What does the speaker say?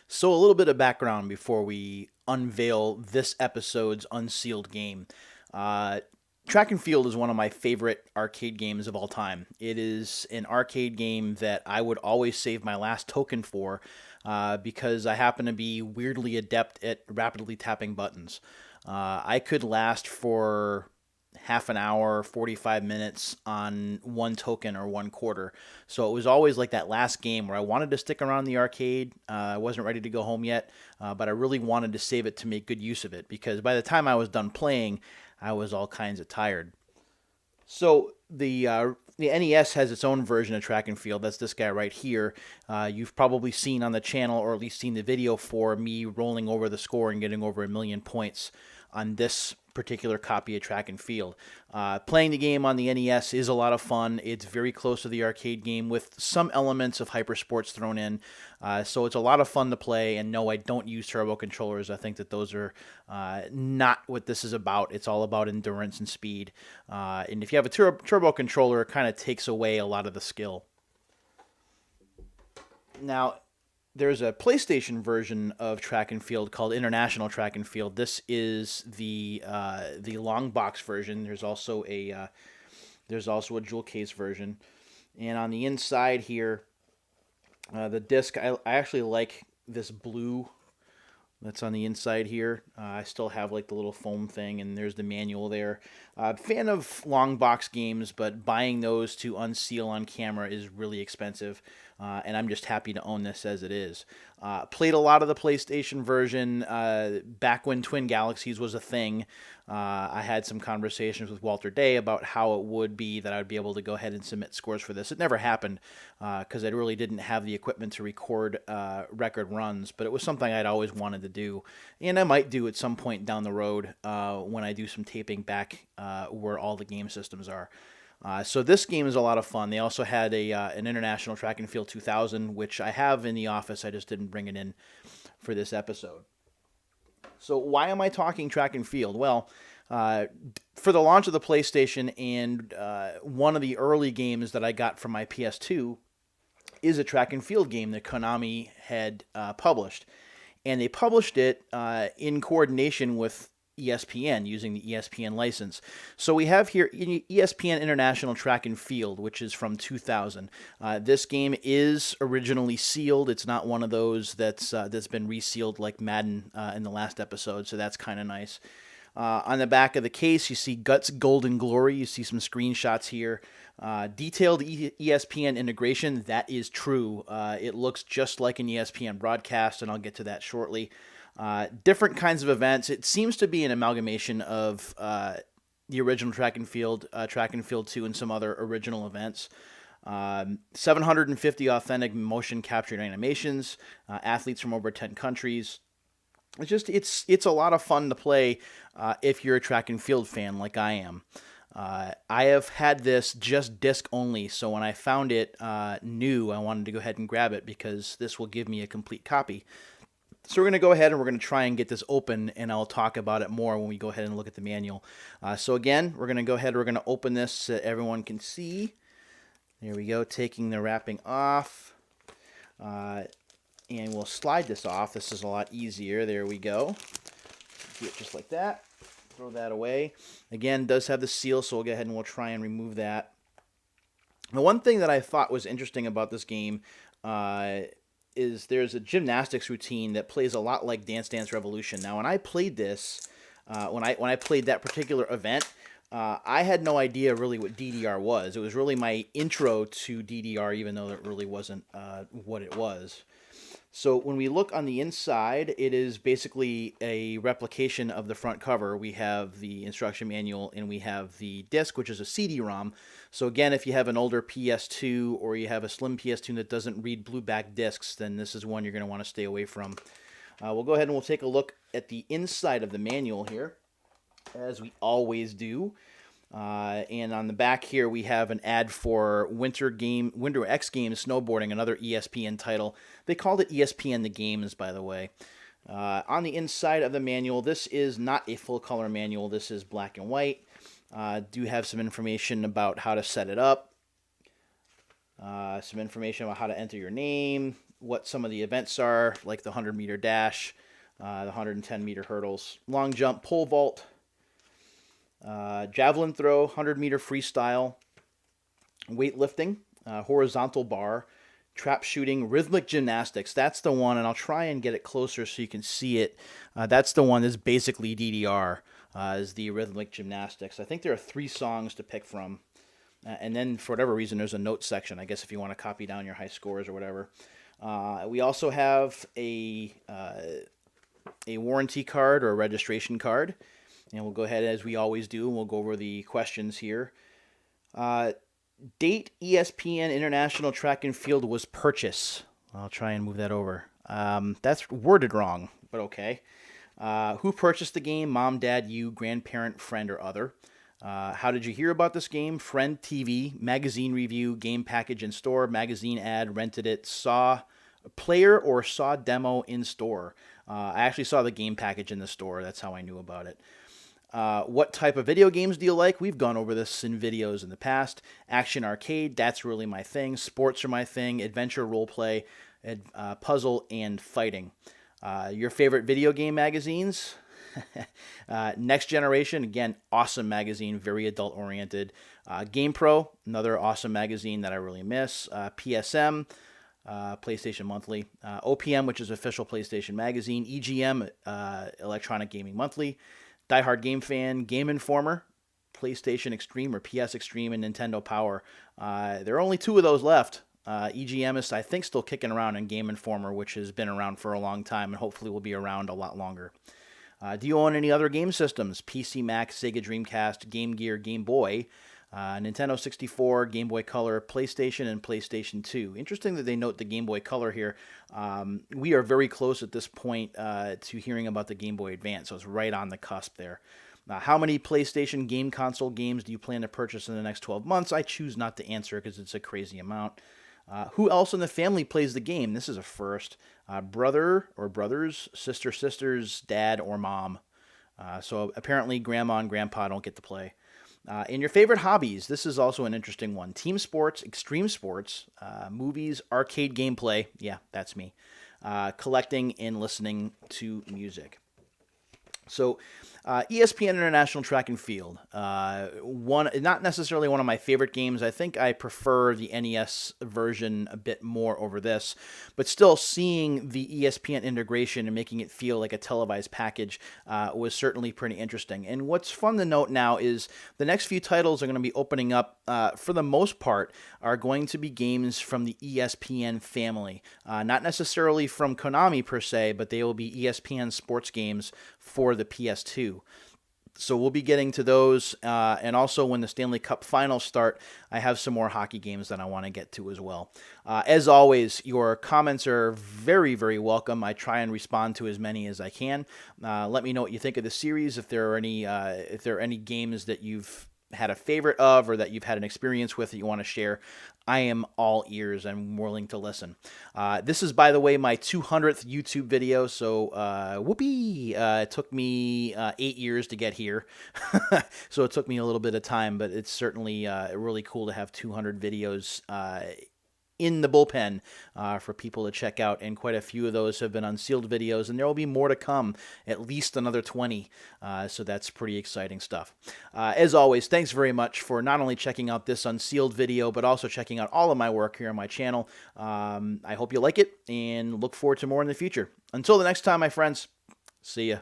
So, a little bit of background before we unveil this episode's Unsealed game. Uh, Track and Field is one of my favorite arcade games of all time. It is an arcade game that I would always save my last token for because I happen to be weirdly adept at rapidly tapping buttons. I could last for half an hour, 45 minutes on one token or one quarter. So it was always like that last game where I wanted to stick around the arcade. I wasn't ready to go home yet, but I really wanted to save it to make good use of it because by the time I was done playing, I was all kinds of tired. So the NES has its own version of track and field. That's this guy right here. You've probably seen on the channel, or at least seen the video for me rolling over the score and getting over 1,000,000 points on this particular copy of track and field. Playing the game on the NES is a lot of fun. It's very close to the arcade game with some elements of hypersports thrown in. So it's a lot of fun to play. And no, I don't use turbo controllers. I think that those are not what this is about. It's all about endurance and speed. And if you have a turbo controller, it kind of takes away a lot of the skill. Now, there's a PlayStation version of Track and Field called International Track and Field. This is the long box version. There's also a jewel case version, and on the inside here, the disc. I actually like this blue that's on the inside here. I still have like the little foam thing, and there's the manual there. Fan of long box games, but buying those to unseal on camera is really expensive, and I'm just happy to own this as it is. Played a lot of the PlayStation version back when Twin Galaxies was a thing. I had some conversations with Walter Day about how it would be that I would be able to go ahead and submit scores for this. It never happened because I really didn't have the equipment to record record runs, but it was something I'd always wanted to do, and I might do at some point down the road when I do some taping back where all the game systems are. So this game is a lot of fun. They also had an International Track and Field 2000, which I have in the office. I just didn't bring it in for this episode. So why am I talking track and field? Well, for the launch of the PlayStation and one of the early games that I got from my PS2 is a track and field game that Konami had published. And they published it in coordination with ESPN using the ESPN license. So we have here ESPN International Track and Field, which is from 2000. This game is originally sealed. It's not one of those that's been resealed like Madden in the last episode, so that's kind of nice. On the back of the case, you see Guts Golden Glory. You see some screenshots here. Detailed ESPN integration, that is true. It looks just like an ESPN broadcast, and I'll get to that shortly. Different kinds of events. It seems to be an amalgamation of the original Track and Field 2, and some other original events. 750 authentic motion captured animations, athletes from over 10 countries. It's a lot of fun to play if you're a track and field fan like I am. I have had this just disc only, so when I found it new, I wanted to go ahead and grab it because this will give me a complete copy. So we're going to go ahead and we're going to try and get this open, and I'll talk about it more when we go ahead and look at the manual. So again, we're going to go ahead, we're going to open this so everyone can see. There we go, taking the wrapping off. And we'll slide this off. This is a lot easier. There we go. Do it just like that. Throw that away. Again, does have the seal, so we'll go ahead and we'll try and remove that. The one thing that I thought was interesting about this game is there's a gymnastics routine that plays a lot like Dance Dance Revolution. Now, when I played this, when I played that particular event, I had no idea really what DDR was. It was really my intro to DDR, even though it really wasn't what it was. So when we look on the inside, it is basically a replication of the front cover. We have the instruction manual and we have the disc, which is a CD-ROM. So again, if you have an older PS2 or you have a slim PS2 that doesn't read blueback discs, then this is one you're going to want to stay away from. We'll go ahead and we'll take a look at the inside of the manual here, as we always do. And on the back here, we have an ad for Winter X Games Snowboarding, another ESPN title. They called it ESPN The Games, by the way. On the inside of the manual, this is not a full-color manual. This is black and white. Do have some information about how to set it up. Some information about how to enter your name. what some of the events are, like the 100-meter dash, the 110-meter hurdles, long jump, pole vault, javelin throw, 100-meter freestyle, weightlifting, horizontal bar, trap shooting, rhythmic gymnastics. That's the one, and I'll try and get it closer so you can see it. That's the one that's basically DDR, is the rhythmic gymnastics. I think there are 3 songs to pick from. And then, for whatever reason, there's a notes section, I guess, if you want to copy down your high scores or whatever. We also have a warranty card or a registration card. And we'll go ahead, as we always do, and we'll go over the questions here. Date ESPN International Track and Field was purchased. I'll try and move that over. That's worded wrong, but okay. Who purchased the game? Mom, dad, you, grandparent, friend, or other. How did you hear about this game? Friend, TV, magazine review, game package in store, magazine ad, rented it, saw player or saw demo in store. I actually saw the game package in the store. That's how I knew about it. What type of video games do you like? We've gone over this in videos in the past. Action arcade, that's really my thing. Sports are my thing. Adventure, role play, puzzle, and fighting. Your favorite video game magazines? Next Generation, again, awesome magazine, very adult-oriented. Game Pro, another awesome magazine that I really miss. PSM, PlayStation Monthly. OPM, which is official PlayStation magazine. EGM, Electronic Gaming Monthly. Die Hard Game Fan, Game Informer, PlayStation Extreme or PS Extreme, and Nintendo Power. There are only 2 of those left. EGM is, I think, still kicking around, and Game Informer, which has been around for a long time and hopefully will be around a lot longer. Do you own any other game systems? PC, Mac, Sega Dreamcast, Game Gear, Game Boy, Nintendo 64, Game Boy Color, PlayStation, and PlayStation 2. Interesting that they note the Game Boy Color here. We are very close at this point to hearing about the Game Boy Advance, so it's right on the cusp there. How many PlayStation game console games do you plan to purchase in the next 12 months? I choose not to answer because it's a crazy amount. Who else in the family plays the game? This is a first. Brother or brothers, sister, sisters, dad, or mom. So apparently grandma and grandpa don't get to play. And your favorite hobbies. This is also an interesting one. Team sports, extreme sports, movies, arcade gameplay. Yeah, that's me. Collecting and listening to music. So, ESPN International Track and Field. Not necessarily one of my favorite games. I think I prefer the NES version a bit more over this, but still seeing the ESPN integration and making it feel like a televised package was certainly pretty interesting. And what's fun to note now is the next few titles are going to be opening up, for the most part, are going to be games from the ESPN family. Not necessarily from Konami per se, but they will be ESPN sports games for the PS2. So we'll be getting to those, and also when the Stanley Cup finals start, I have some more hockey games that I want to get to as well. As always, your comments are very, very welcome. I try and respond to as many as I can. Let me know what you think of the series, if there are any games that you've had a favorite of or that you've had an experience with that you want to share. I am all ears. I'm willing to listen. This is, by the way, my 200th YouTube video, so whoopee! It took me 8 years to get here, so it took me a little bit of time, but it's certainly really cool to have 200 videos in the bullpen for people to check out, and quite a few of those have been Unsealed videos, and there will be more to come, at least another 20, so that's pretty exciting stuff. As always, thanks very much for not only checking out this Unsealed video, but also checking out all of my work here on my channel. I hope you like it, and look forward to more in the future. Until the next time, my friends, see ya.